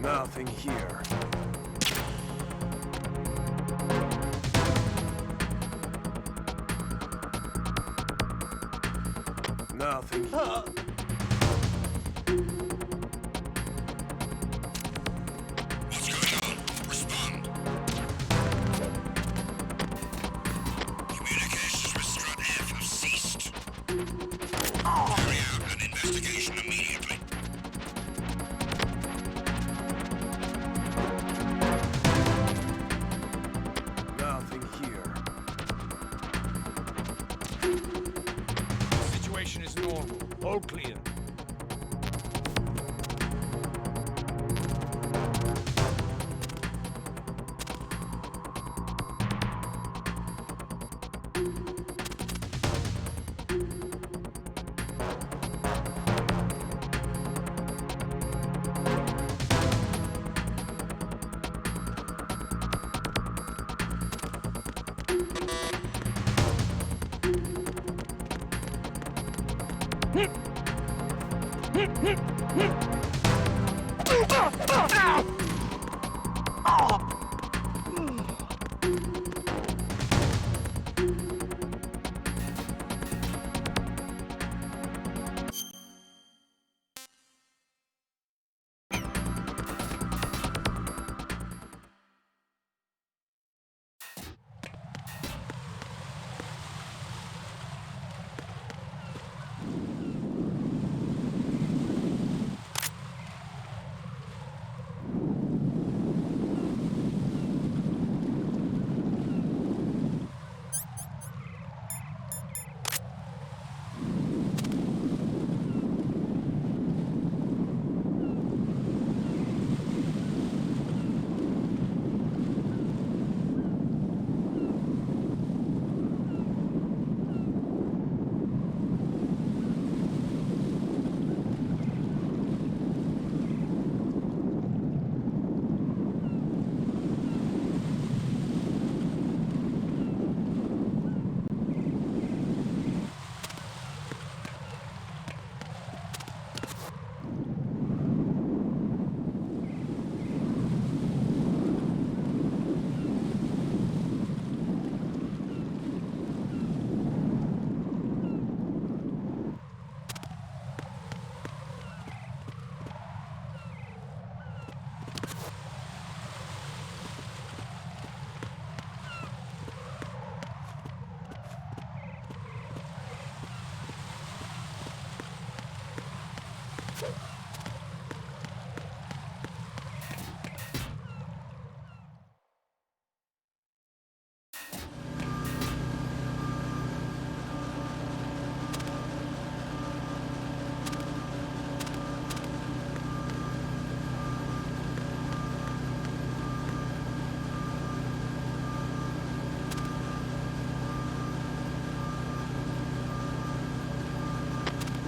Nothing here. Nothing here. What's going on? Respond. Communications with Strut F have ceased. Carry out an investigation immediately. Nothing here. Situation is normal. All clear.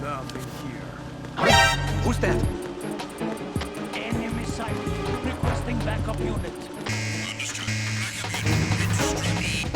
Nothing here. Who's that? Enemy sighted. Requesting backup unit. Understood. Backup unit into Strut E.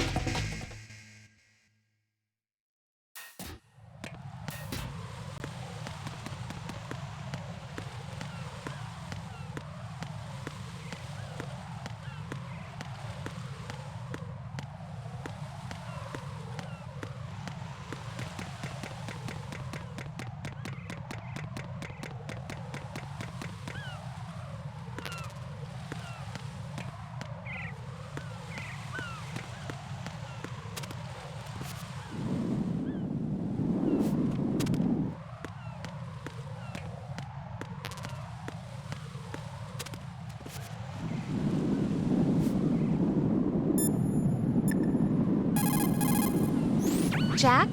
Jack?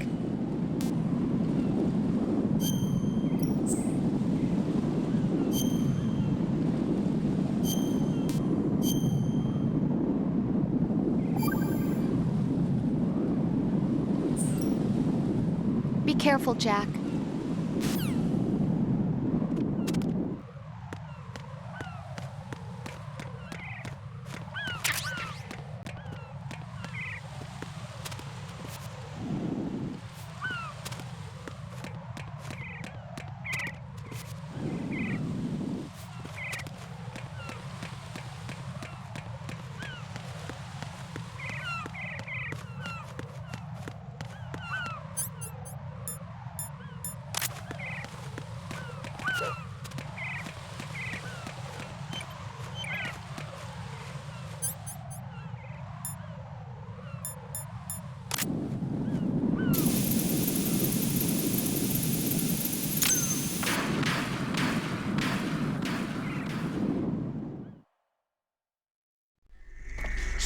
Be careful, Jack.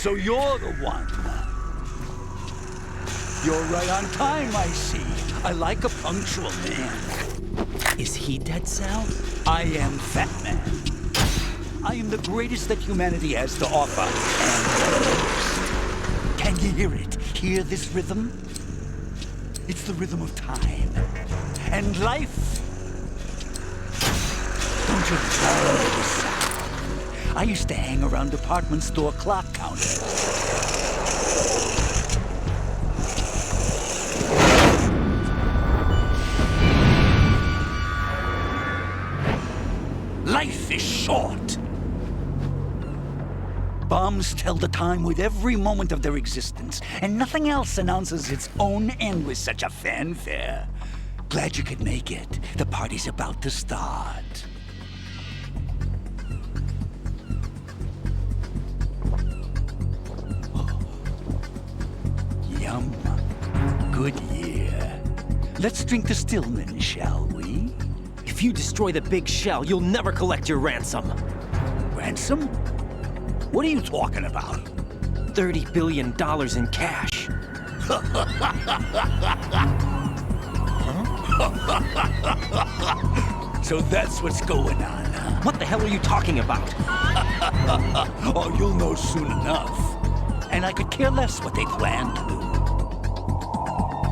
So you're the one. You're right on time, I see. I like a punctual man. Is he Dead Cell? I am Fat Man. I am the greatest that humanity has to offer, and the most. Can you hear it? Hear this rhythm? It's the rhythm of time and life. Don't you love this sound? I used to hang around department store clock counters. Life is short. Bombs tell the time with every moment of their existence, and nothing else announces its own end with such a fanfare. Glad you could make it. The party's about to start. Oh. Yum. Good year. Let's drink to Stillman, shall we? If you destroy the big shell, you'll never collect your ransom. Ransom? What are you talking about? $30 billion in cash. So that's what's going on, huh? What the hell are you talking about? Oh, you'll know soon enough. And I could care less what they plan to do.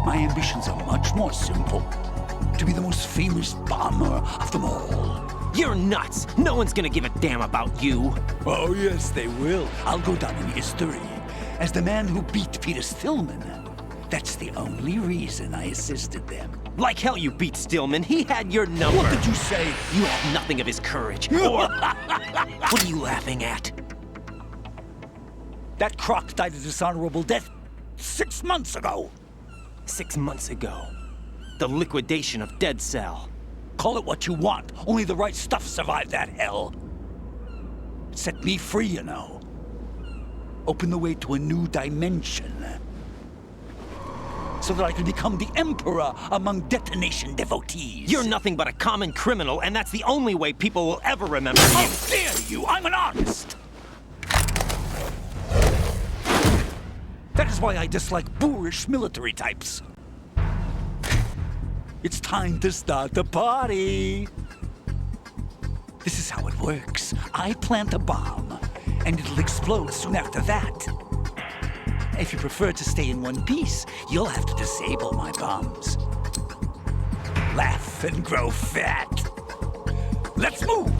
My ambitions are much more simple. To be the most famous bomber of them all. You're nuts! No one's gonna give a damn about you. Oh, yes, they will. I'll go down in history as the man who beat Peter Stillman. That's the only reason I assisted them. Like hell you beat Stillman. He had your number. What did you say? You have nothing of his courage. Or... What are you laughing at? That croc died a dishonorable death 6 months ago. 6 months ago. The liquidation of Dead Cell. Call it what you want. Only the right stuff survived that hell. It set me free, you know. Opened the way to a new dimension. So that I could become the emperor among detonation devotees. You're nothing but a common criminal, and that's the only way people will ever remember you. How dare you! I'm an artist! That is why I dislike boorish military types. It's time to start the party. This is how it works. I plant a bomb, and it'll explode soon after that. If you prefer to stay in one piece, you'll have to disable my bombs. Laugh and grow fat. Let's move!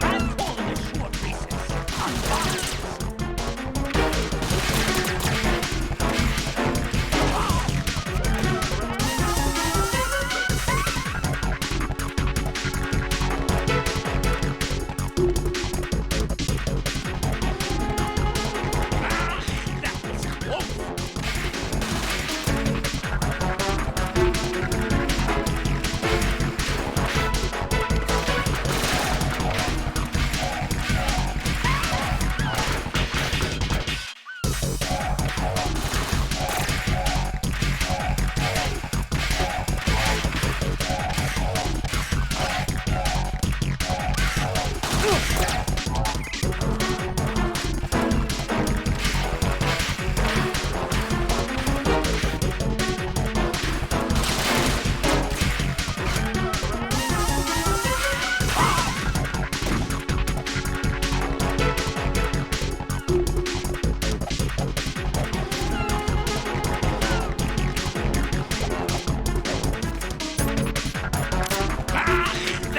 I'm calling a short recess.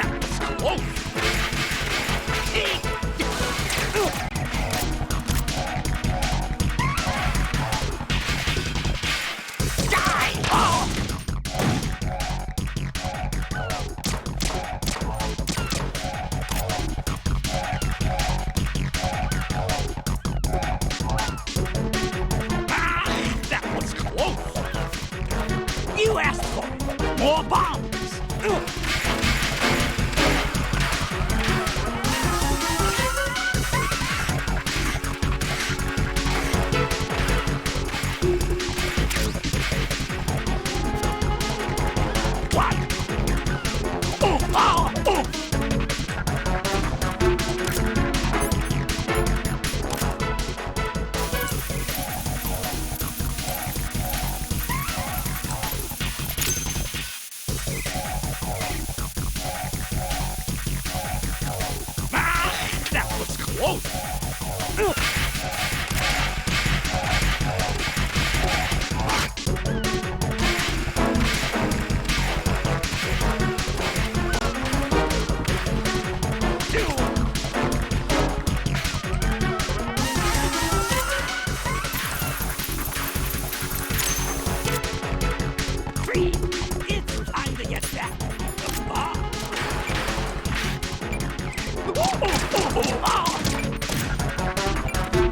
That was close. That was close. That was close. You asked for it. More bombs. What? Oh, oh, oh. That was close. Three. It's time to get back to the bar. Oh, oh, oh, oh, oh.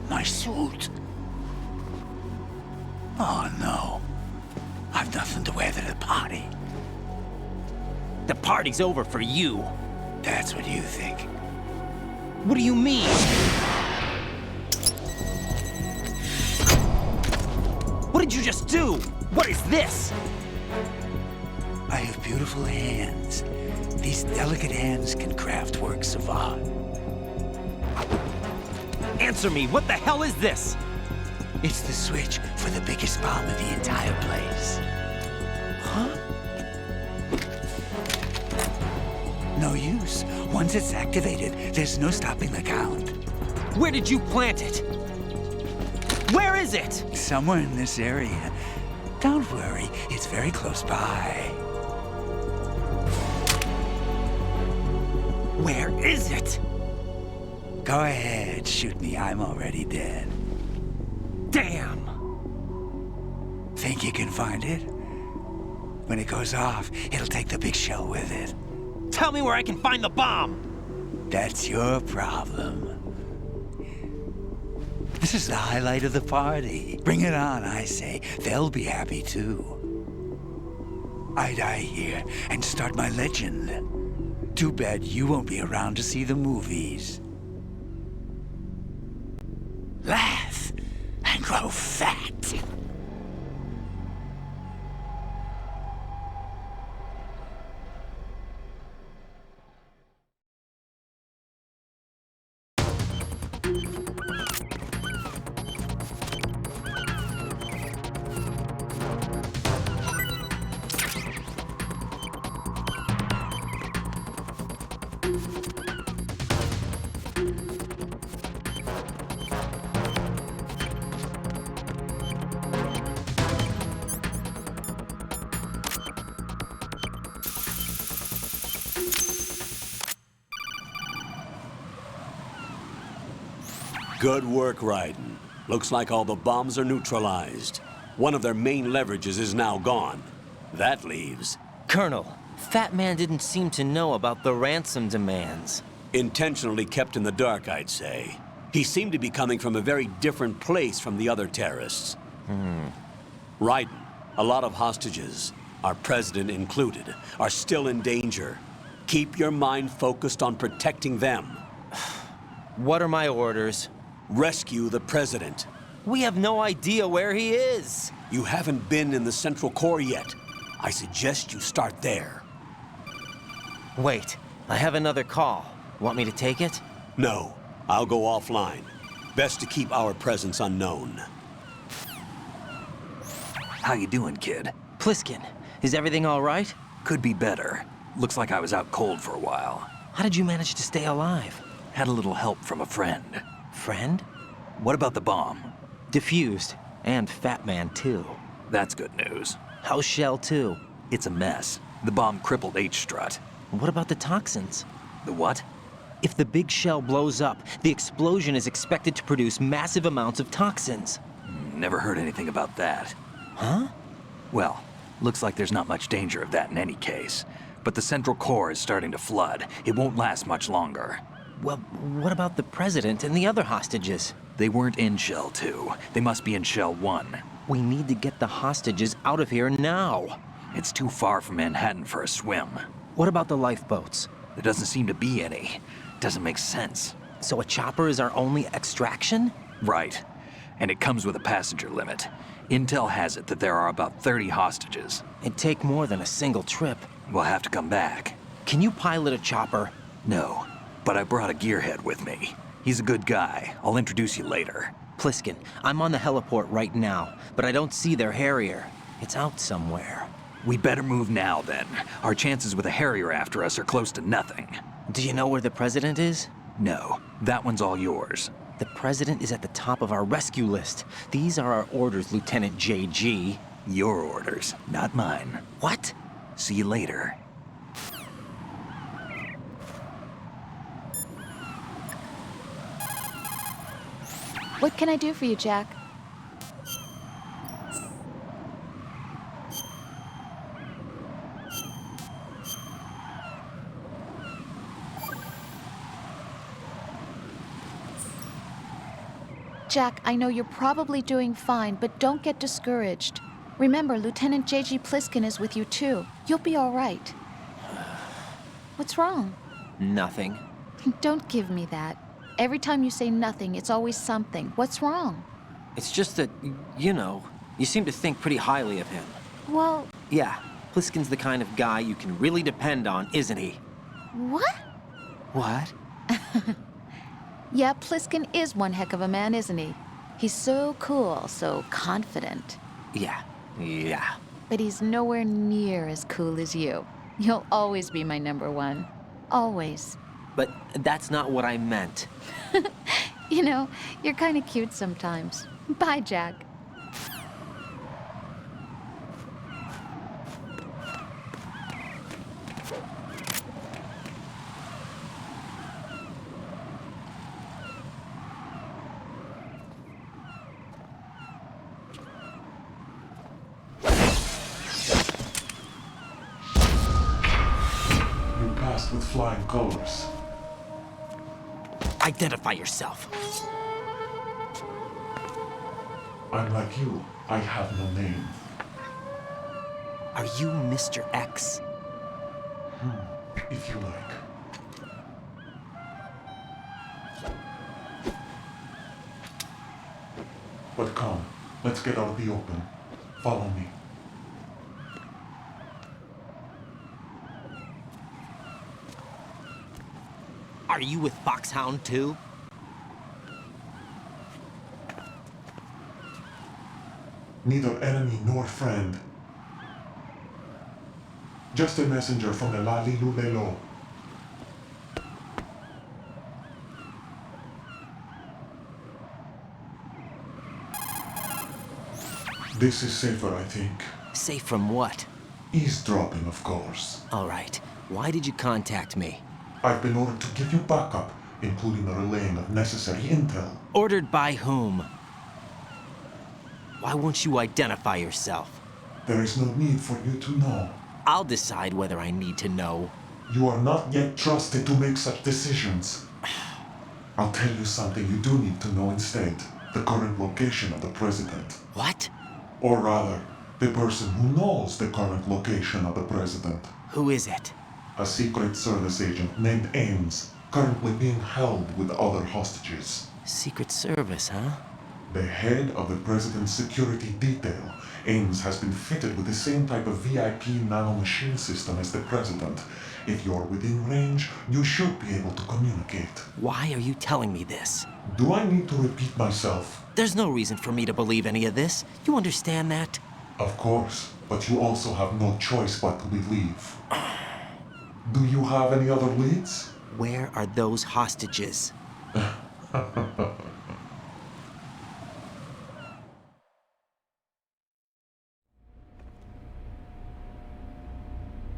My suit. Oh no. I've nothing to wear to the party. The party's over for you. That's what you think. What do you mean? What did you just do? What is this? I have beautiful hands. These delicate hands can craft works of art. Answer me, what the hell is this? It's the switch for the biggest bomb in the entire place. Huh? No use. Once it's activated, there's no stopping the count. Where did you plant it? Where is it? Somewhere in this area. Don't worry, it's very close by. Where is it? Go ahead, shoot me. I'm already dead. Damn! Think you can find it? When it goes off, it'll take the big shell with it. Tell me where I can find the bomb! That's your problem. This is the highlight of the party. Bring it on, I say. They'll be happy too. I die here and start my legend. Too bad you won't be around to see the movies. Laugh and grow fat. Good work, Raiden. Looks like all the bombs are neutralized. One of their main leverages is now gone. That leaves... Colonel, Fat Man didn't seem to know about the ransom demands. Intentionally kept in the dark, I'd say. He seemed to be coming from a very different place from the other terrorists. Raiden, a lot of hostages, our president included, are still in danger. Keep your mind focused on protecting them. What are my orders? Rescue the president. We have no idea where he is. You haven't been in the Central Core yet. I suggest you start there. Wait, I have another call. Want me to take it? No, I'll go offline. Best to keep our presence unknown. How you doing, kid? Pliskin, is everything all right? Could be better. Looks like I was out cold for a while. How did you manage to stay alive? Had a little help from a friend. Friend? What about the bomb? Diffused. And Fat Man, too. That's good news. How's Shell, too? It's a mess. The bomb crippled H-Strut. What about the toxins? The what? If the big shell blows up, the explosion is expected to produce massive amounts of toxins. Never heard anything about that. Huh? Well, looks like there's not much danger of that in any case. But the Central Core is starting to flood. It won't last much longer. Well, what about the president and the other hostages? They weren't in Shell 2. They must be in Shell 1. We need to get the hostages out of here now. It's too far from Manhattan for a swim. What about the lifeboats? There doesn't seem to be any. Doesn't make sense. So a chopper is our only extraction? Right. And it comes with a passenger limit. Intel has it that there are about 30 hostages. It'd take more than a single trip. We'll have to come back. Can you pilot a chopper? No, but I brought a gearhead with me. He's a good guy. I'll introduce you later. Pliskin, I'm on the heliport right now, but I don't see their Harrier. It's out somewhere. We'd better move now, then. Our chances with a Harrier after us are close to nothing. Do you know where the president is? No, that one's all yours. The president is at the top of our rescue list. These are our orders, Lieutenant JG. Your orders, not mine. What? See you later. What can I do for you, Jack? Jack, I know you're probably doing fine, but don't get discouraged. Remember, Lieutenant J.G. Pliskin is with you too. You'll be all right. What's wrong? Nothing. Don't give me that. Every time you say nothing, it's always something. What's wrong? It's just that, you know, you seem to think pretty highly of him. Well, Yeah, Pliskin's the kind of guy you can really depend on, isn't he? what? What? Yeah, Pliskin is one heck of a man, isn't he? He's so cool, so confident. Yeah. But he's nowhere near as cool as you. You'll always be my number one. Always. But that's not what I meant. You know, you're kind of cute sometimes. Bye, Jack. You passed with flying colors. Identify yourself. I'm like you. I have no name. Are you Mr. X? If you like. But come, let's get out of the open. Follow me. Are you with Foxhound too? Neither enemy nor friend. Just a messenger from the Lalilulelo. This is safer, I think. Safe from what? Eavesdropping, of course. All right. Why did you contact me? I've been ordered to give you backup, including the relaying of necessary intel. Ordered by whom? Why won't you identify yourself? There is no need for you to know. I'll decide whether I need to know. You are not yet trusted to make such decisions. I'll tell you something you do need to know instead. The current location of the president. What? Or rather, the person who knows the current location of the president. Who is it? A Secret Service agent named Ames, currently being held with other hostages. Secret Service, huh? The head of the president's security detail, Ames has been fitted with the same type of VIP nanomachine system as the president. If you're within range, you should be able to communicate. Why are you telling me this? Do I need to repeat myself? There's no reason for me to believe any of this. You understand that? Of course, but you also have no choice but to believe. Do you have any other leads? Where are those hostages?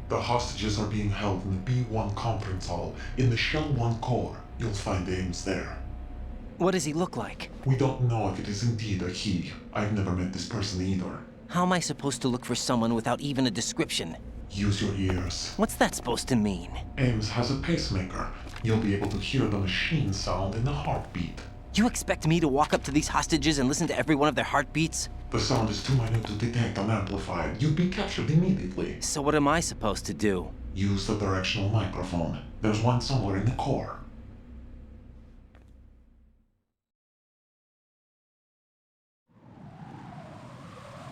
The hostages are being held in the B1 conference hall in the Shell 1 core. You'll find Ames there. What does he look like? We don't know if it is indeed a he. I've never met this person either. How am I supposed to look for someone without even a description? Use your ears. What's that supposed to mean? Ames has a pacemaker. You'll be able to hear the machine sound in the heartbeat. You expect me to walk up to these hostages and listen to every one of their heartbeats? The sound is too minute to detect unamplified. You'd be captured immediately. So what am I supposed to do? Use the directional microphone. There's one somewhere in the core.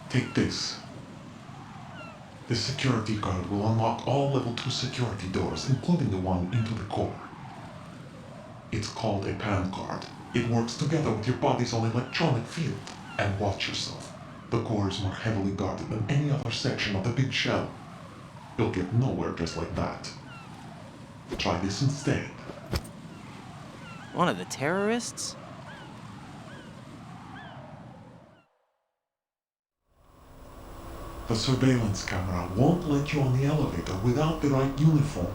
Take this. This security card will unlock all level 2 security doors, including the one into the core. It's called a PAN card. It works together with your body's own electronic field. And watch yourself. The core is more heavily guarded than any other section of the big shell. You'll get nowhere just like that. Try this instead. One of the terrorists? The surveillance camera won't let you on the elevator without the right uniform.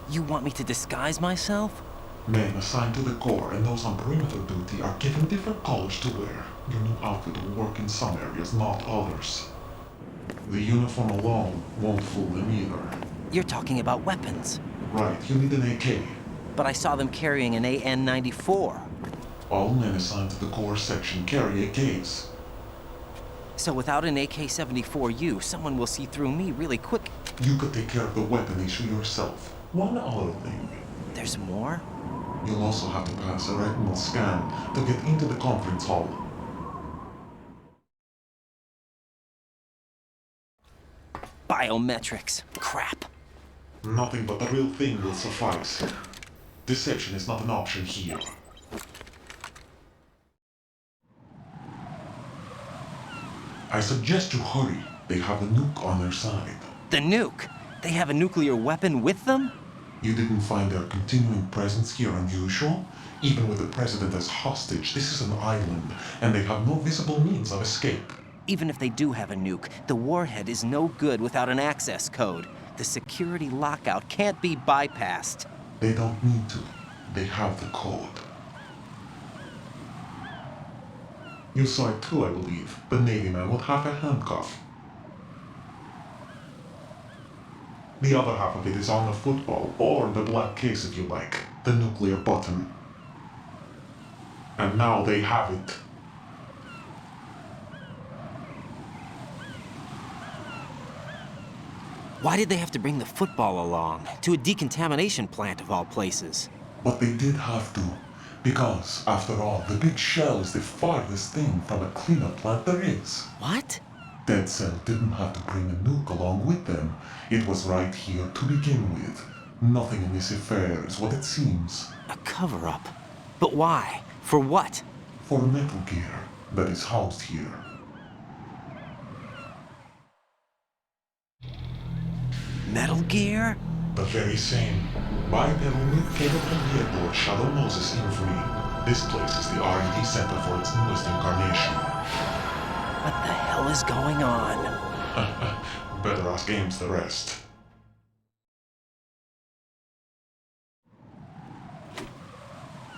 You want me to disguise myself? Men assigned to the Corps and those on perimeter duty are given different colors to wear. Your new outfit will work in some areas, not others. The uniform alone won't fool them either. You're talking about weapons. Right, you need an AK. But I saw them carrying an AN-94. All men assigned to the Corps section carry AKs. So without an AK-74U, someone will see through me really quick. You could take care of the weapon issue yourself. One other thing. There's more? You'll also have to pass a retinal scan to get into the conference hall. Biometrics. Crap. Nothing but the real thing will suffice. Deception is not an option here. I suggest you hurry. They have the nuke on their side. The nuke? They have a nuclear weapon with them? You didn't find their continuing presence here unusual? Even with the president as hostage, this is an island, and they have no visible means of escape. Even if they do have a nuke, the warhead is no good without an access code. The security lockout can't be bypassed. They don't need to. They have the code. You saw it too, I believe. The Navy man with half a handcuff. The other half of it is on the football, or the black case if you like. The nuclear button. And now they have it. Why did they have to bring the football along? To a decontamination plant of all places. But they did have to. Because, after all, the big shell is the farthest thing from a cleanup plant there is. What? Dead Cell didn't have to bring a nuke along with them. It was right here to begin with. Nothing in this affair is what it seems. A cover-up? But why? For what? For Metal Gear that is housed here. Metal Gear? The very same. Bipedal nuke came from the airport Shadow Moses infamy. This place is the R&D center for its newest incarnation. What the hell is going on? Better ask Ames the rest.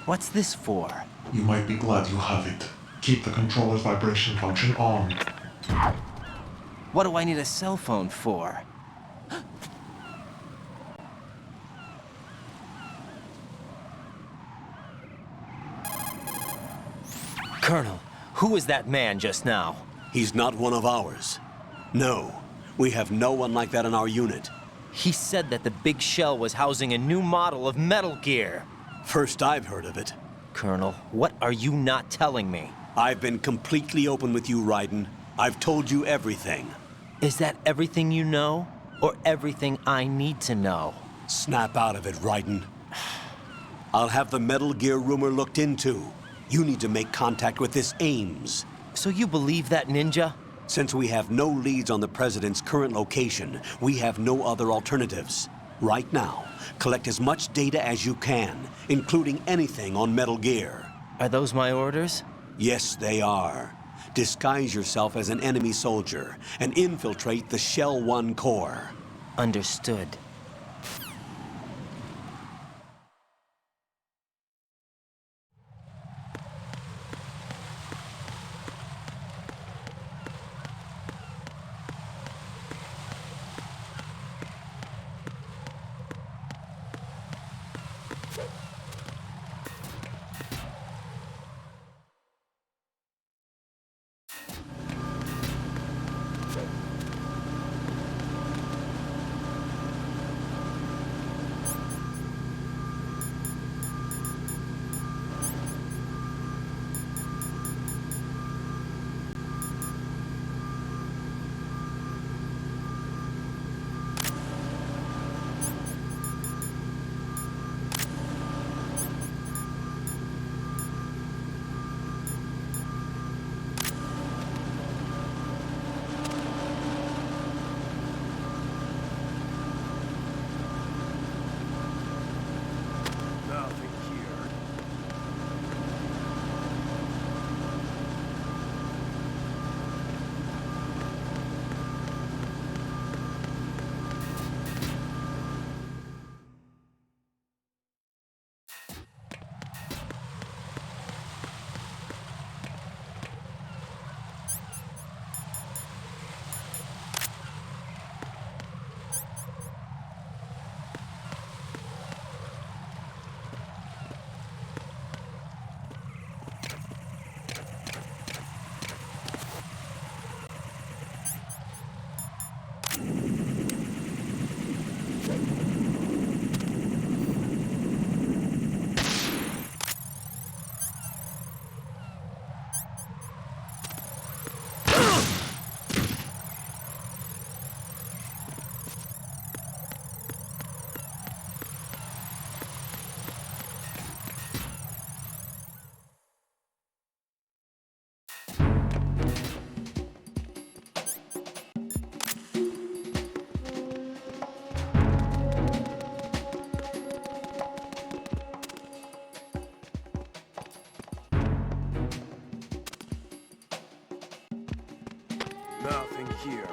What's this for? You might be glad you have it. Keep the controller's vibration function on. What do I need a cell phone for? Colonel, who was that man just now? He's not one of ours. No, we have no one like that in our unit. He said that the big shell was housing a new model of Metal Gear. First I've heard of it. Colonel, what are you not telling me? I've been completely open with you, Raiden. I've told you everything. Is that everything you know? Or everything I need to know? Snap out of it, Raiden. I'll have the Metal Gear rumor looked into. You need to make contact with this Ames. So you believe that ninja? Since we have no leads on the President's current location, we have no other alternatives. Right now, collect as much data as you can, including anything on Metal Gear. Are those my orders? Yes, they are. Disguise yourself as an enemy soldier and infiltrate the Shell 1 core. Understood. Nothing here.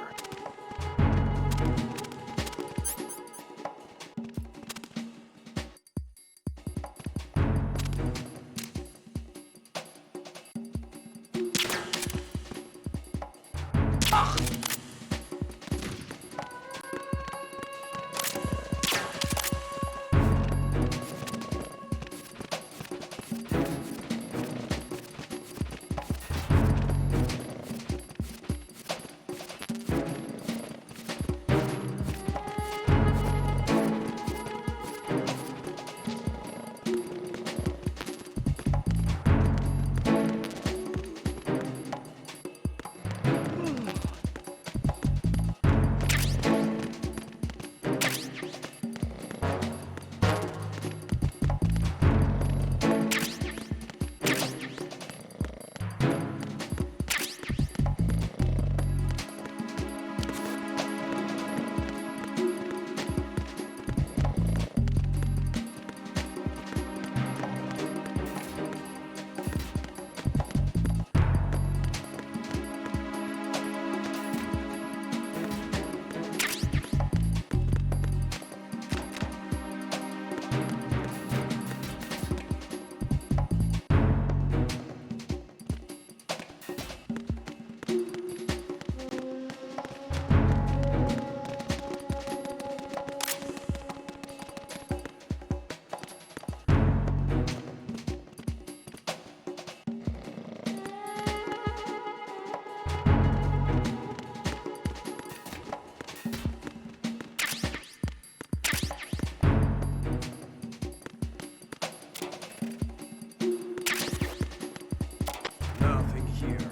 Nothing here.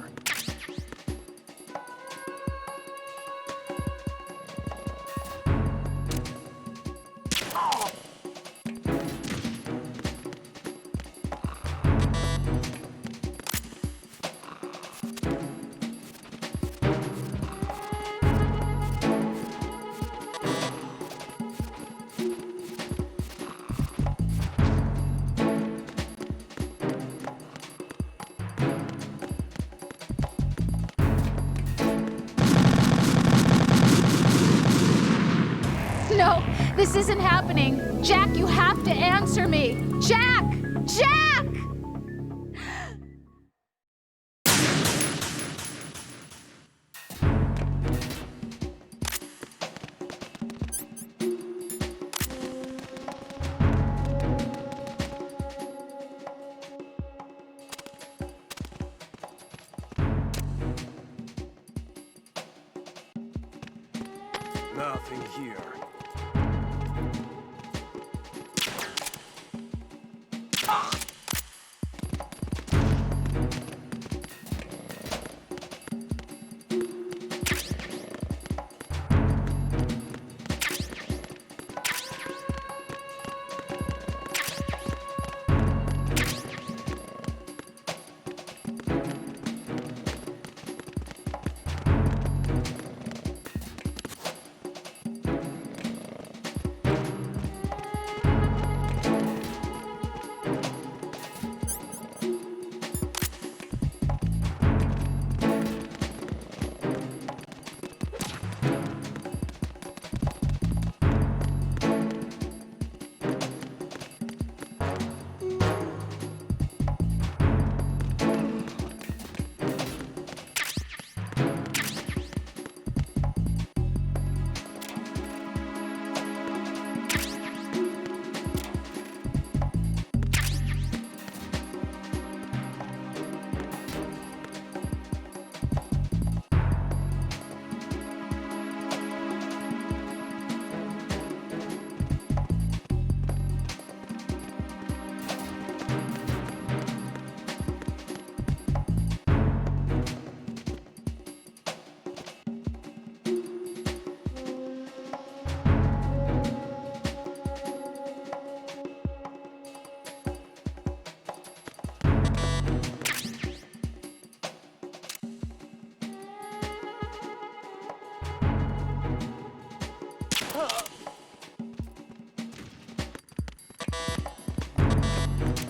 No, this isn't happening. Jack, you have to answer me. Jack! Jack! Nothing here.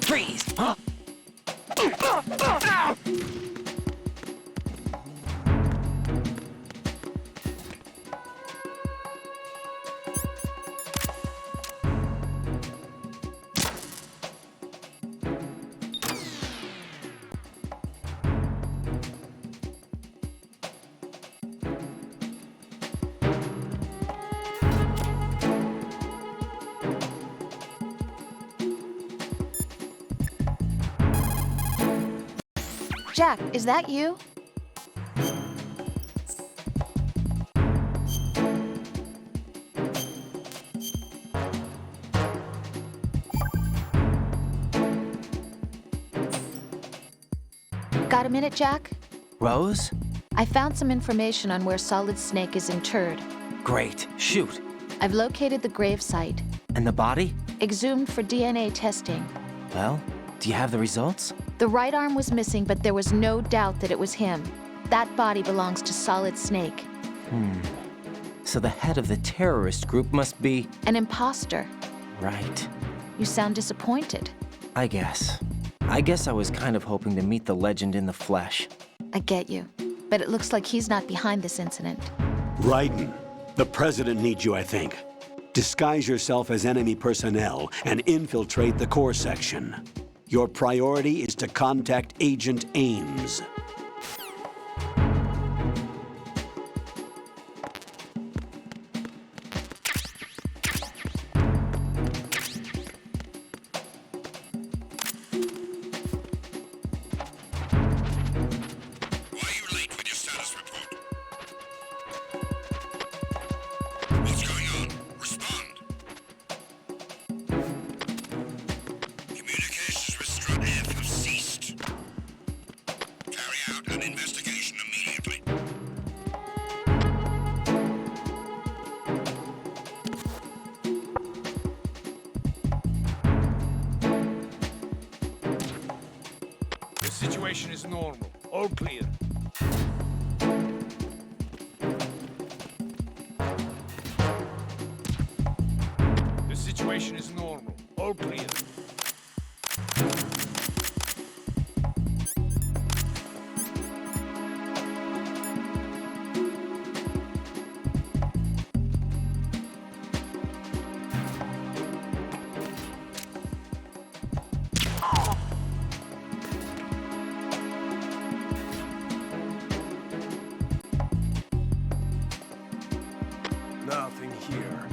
Freeze! Huh? Jack, is that you? Got a minute, Jack? Rose? I found some information on where Solid Snake is interred. Great. Shoot. I've located the gravesite, And the body? exhumed for DNA testing. Well, do you have the results? The right arm was missing, but there was no doubt that it was him. That body belongs to Solid Snake. So the head of the terrorist group must be... An imposter. Right. You sound disappointed. I guess. I guess I was kind of hoping to meet the legend in the flesh. I get you. But it looks like he's not behind this incident. Raiden, the president needs you, I think. Disguise yourself as enemy personnel and infiltrate the core section. Your priority is to contact Agent Ames. Why are you late with your status report? What's going on? Respond. Communications with Strut F have ceased. Carry out an investigation immediately. The situation is normal. All clear. The situation is normal. All clear. Nothing here.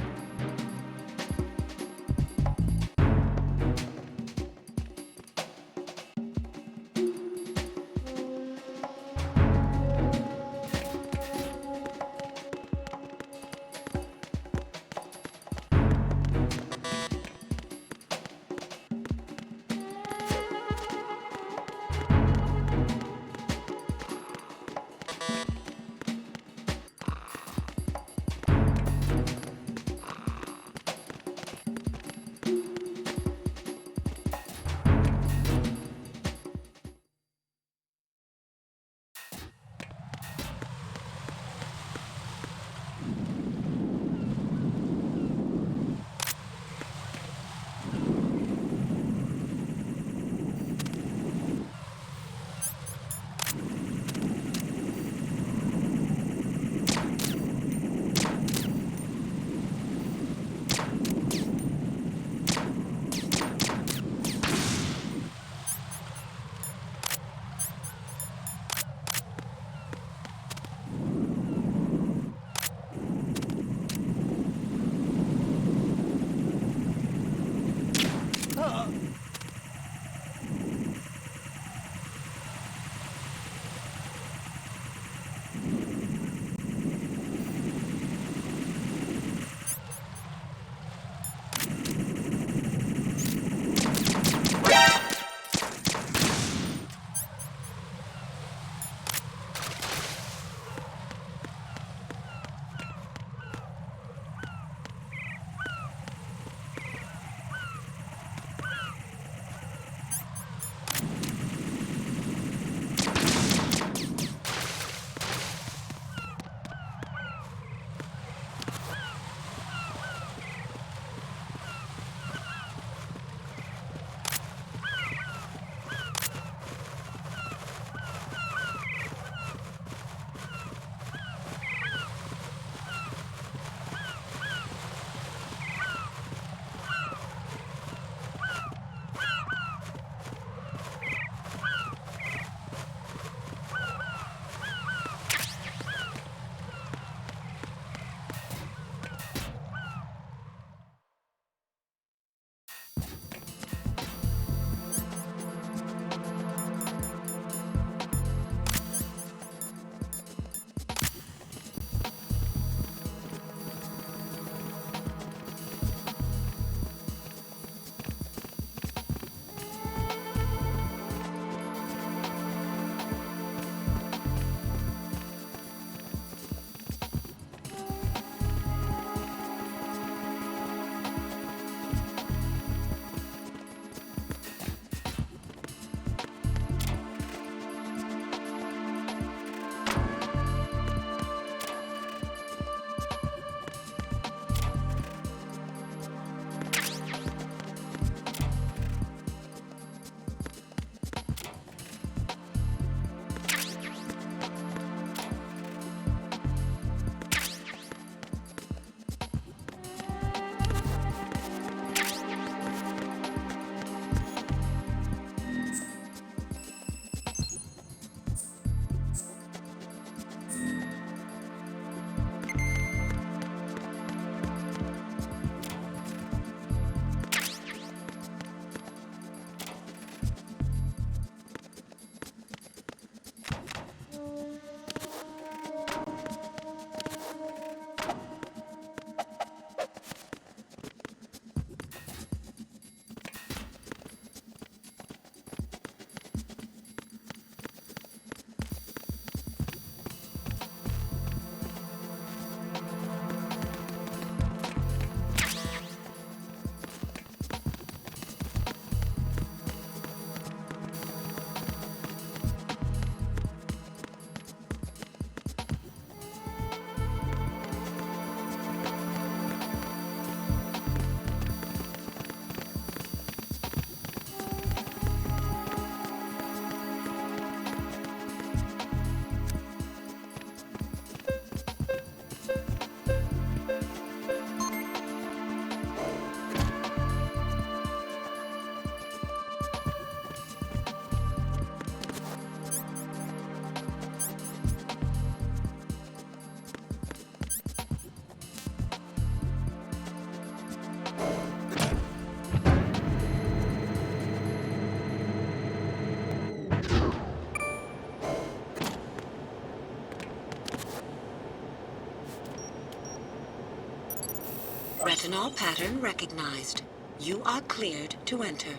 Retinol pattern recognized. You are cleared to enter.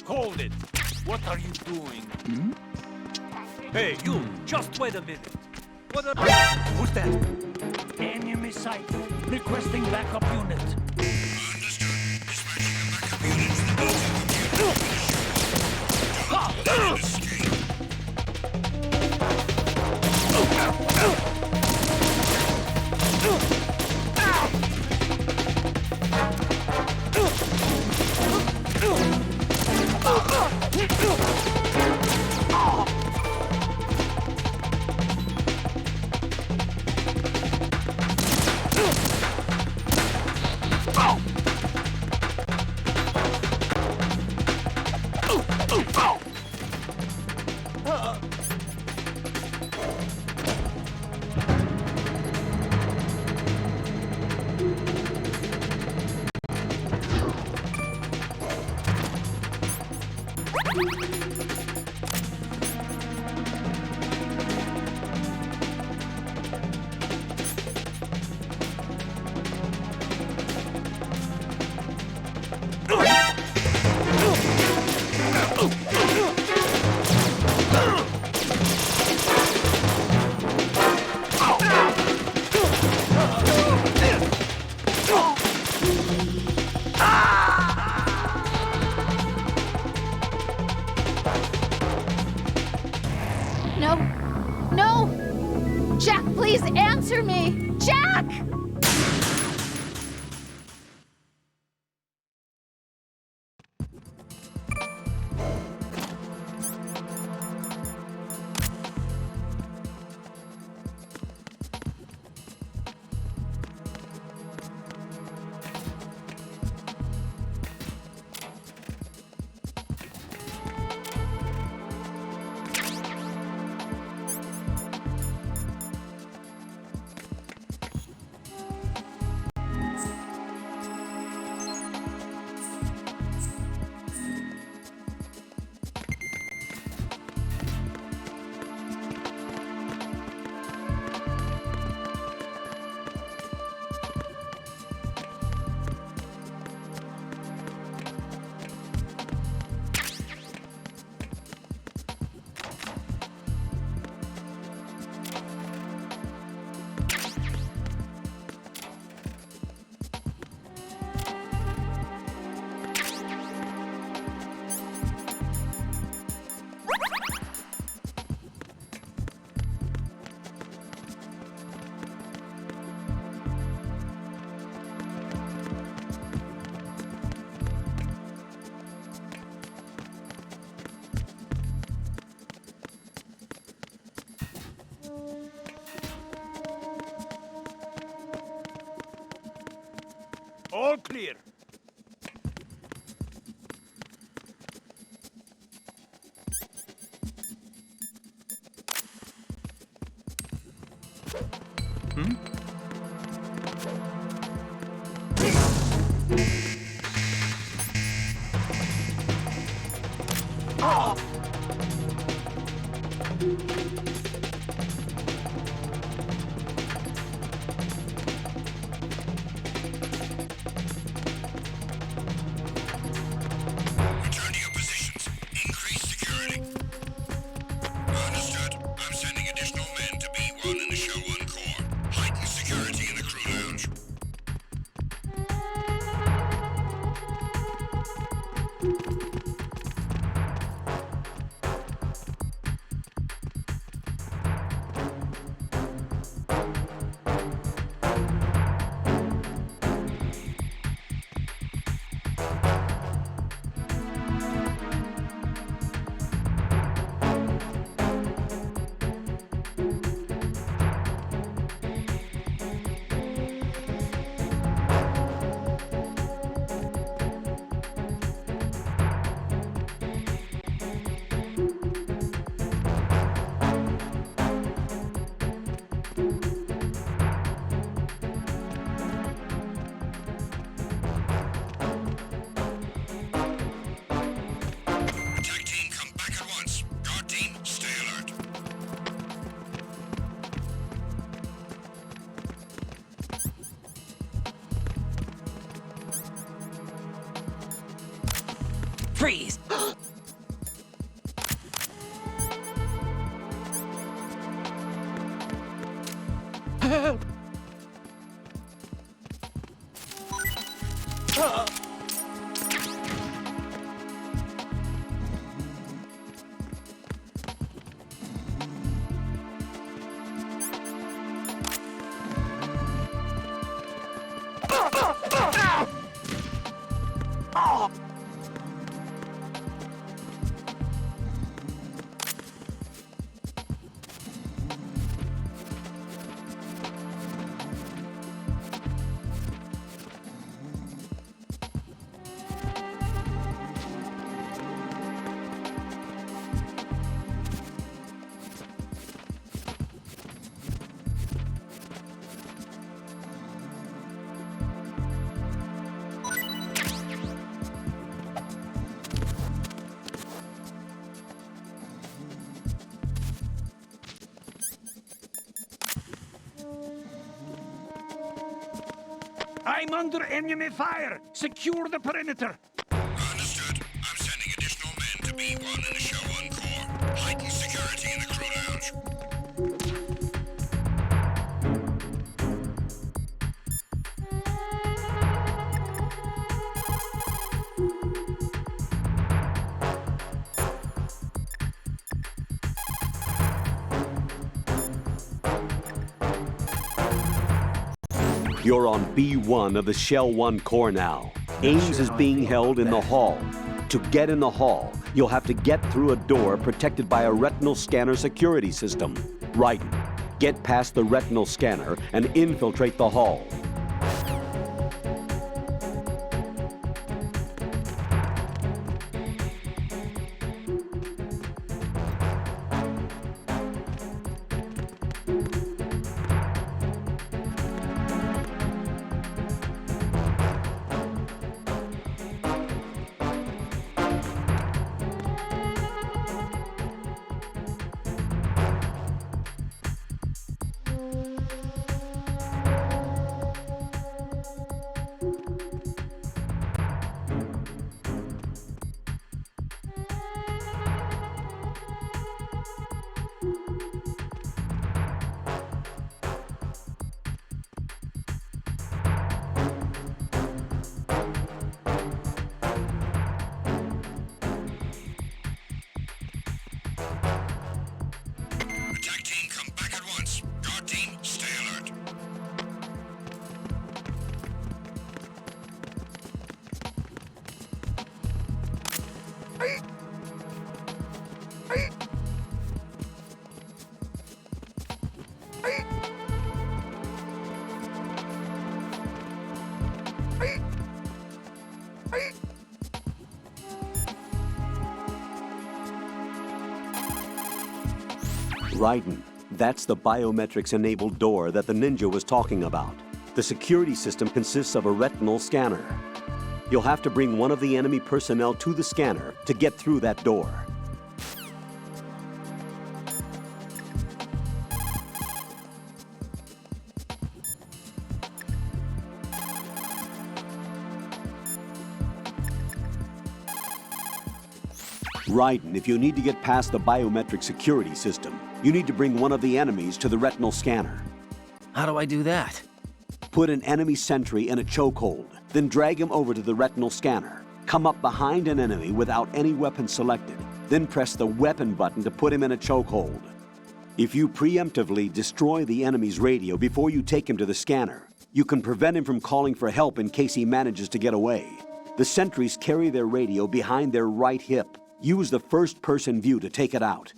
Hold it! What are you doing? Hey, you! Just wait a minute. What a... Who's that? Enemy sight. Requesting backup unit. Understood. Dispatching a backup unit to the Delta computer. Don't let it escape. No! No! Jack, please answer me! Jack! clear. Return to your positions. Increase security. Understood. I'm sending additional men to B1 and the Show 1 core. Heighten security in the crew lounge. Attack team, come back at once. Guard team, stay alert. Freeze! I'm under enemy fire! Secure the perimeter! Understood. I'm sending additional men to B1 and the Show 1 core. Heighten security in the crew lounge. You're on B1 of the Shell 1 core now. Ames is being held in the hall. To get in the hall, you'll have to get through a door protected by a retinal scanner security system. Right. Get past the retinal scanner and infiltrate the hall. Raiden, that's the biometrics-enabled door that the ninja was talking about. The security system consists of a retinal scanner. You'll have to bring one of the enemy personnel to the scanner to get through that door. Raiden, if you need to get past the biometric security system, you need to bring one of the enemies to the retinal scanner. How do I do that? Put an enemy sentry in a chokehold, then drag him over to the retinal scanner. Come up behind an enemy without any weapon selected, then press the weapon button to put him in a chokehold. If you preemptively destroy the enemy's radio before you take him to the scanner, you can prevent him from calling for help in case he manages to get away. The sentries carry their radio behind their right hip. Use the first-person view to take it out.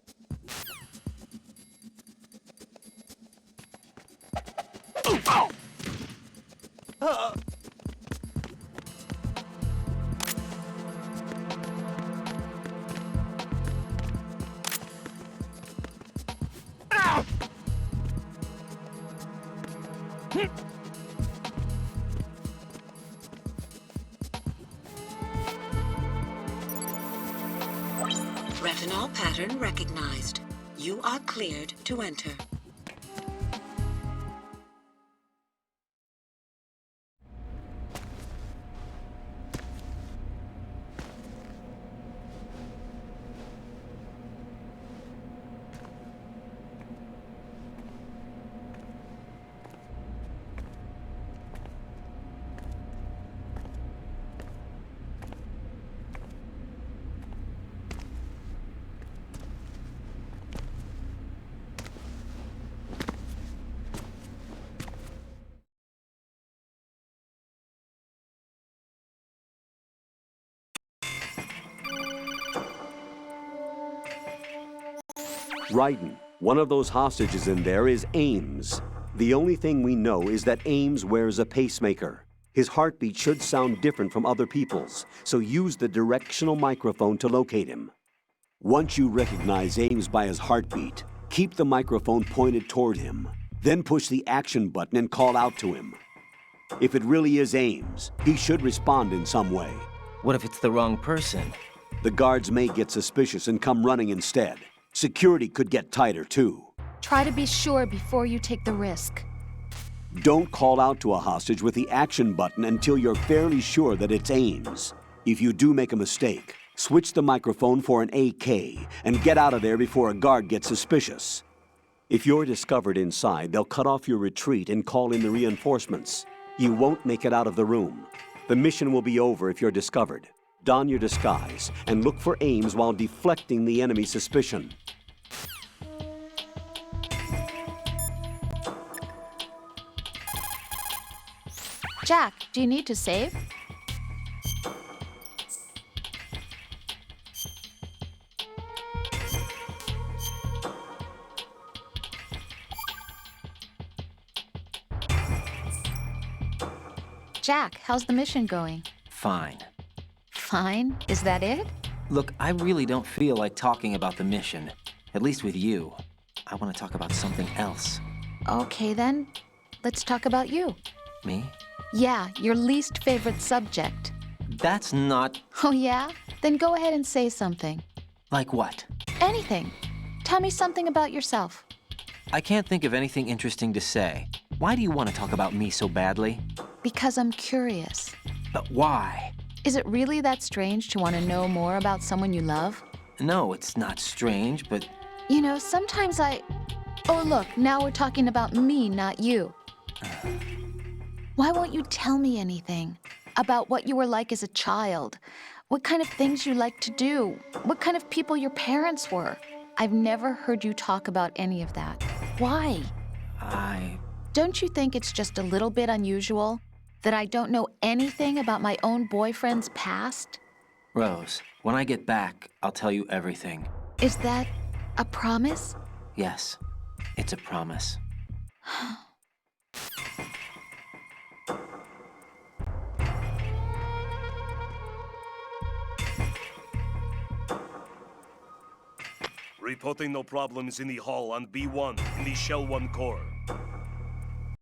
Retinol pattern recognized. You are cleared to enter. Raiden, one of those hostages in there is Ames. The only thing we know is that Ames wears a pacemaker. His heartbeat should sound different from other people's, so use the directional microphone to locate him. Once you recognize Ames by his heartbeat, keep the microphone pointed toward him. Then push the action button and call out to him. If it really is Ames, he should respond in some way. What if it's the wrong person? The guards may get suspicious and come running instead. Security could get tighter, too. Try to be sure before you take the risk. Don't call out to a hostage with the action button until you're fairly sure that it's Ames. If you do make a mistake, switch the microphone for an AK and get out of there before a guard gets suspicious. If you're discovered inside, they'll cut off your retreat and call in the reinforcements. You won't make it out of the room. The mission will be over if you're discovered. Don your disguise and look for Ames while deflecting the enemy's suspicion. Jack, do you need to save? Jack, how's the mission going? Fine. Fine? Is that it? Look, I really don't feel like talking about the mission. At least with you. I want to talk about something else. Okay then, let's talk about you. Me? Yeah, your least favorite subject. That's not... Oh yeah? Then go ahead and say something. Like what? Anything. Tell me something about yourself. I can't think of anything interesting to say. Why do you want to talk about me so badly? Because I'm curious. But why? Is it really that strange to want to know more about someone you love? No, it's not strange, but... You know, sometimes Oh, look, now we're talking about me, not you. Why won't you tell me anything? About what you were like as a child? What kind of things you like to do? What kind of people your parents were? I've never heard you talk about any of that. Why? Don't you think it's just a little bit unusual that I don't know anything about my own boyfriend's past? Rose, when I get back, I'll tell you everything. Is that a promise? Yes, it's a promise. Reporting no problems in the hall on B1 in the Shell 1 core.